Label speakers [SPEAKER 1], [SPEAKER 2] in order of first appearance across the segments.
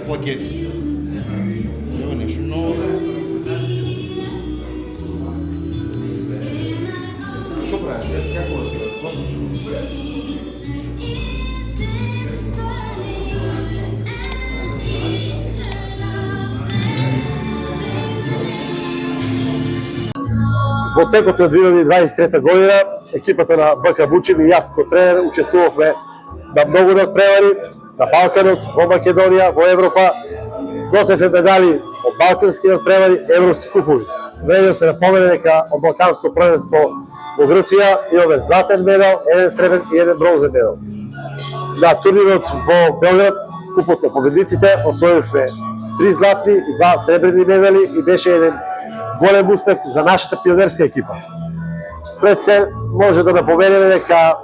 [SPEAKER 1] пакети. Evo nešto novo. Što pravi? Kako je?
[SPEAKER 2] Во текот на 2023 година, екипата на БК Бучим и јас како тренер учествувавме на многу надпревари на Балканот, во Македонија, во Европа. Носевме медали од балкански надпревари, европски купови. Вреди да се напомене дека од Балканско првенство во Грција имаме златен медал, еден сребен и еден бронзен медал. На турнирот во Белград, купот на победниците, освоивме 3 златни и 2 сребрени медали и беше еден голем успех за нашата пионерска екипа. Пред се може да напоменеме дека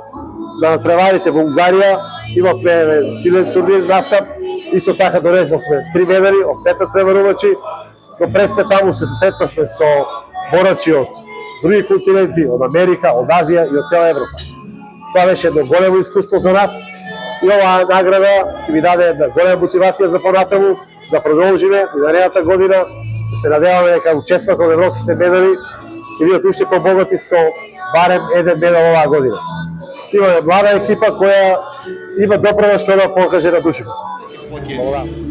[SPEAKER 2] на надпреварите во Унгарија имавме еден силен турнир настап, исто така донесовме 3 медали од 5 надпреварувачи, но пред се таму се сретнавме со борачи од други континенти, од Америка, од Азија и од цела Европа. Тоа беше едно големо искуство за нас и оваа награда ќе ви даде една голема мотивација за понатаму, да продолжиме и наредната година, да се надеваме дека учествата од европските медали ќе бидат уште побогати со барем еден медал оваа година. Имаме млада екипа која има допрва што да покаже на душите.
[SPEAKER 1] Пакети.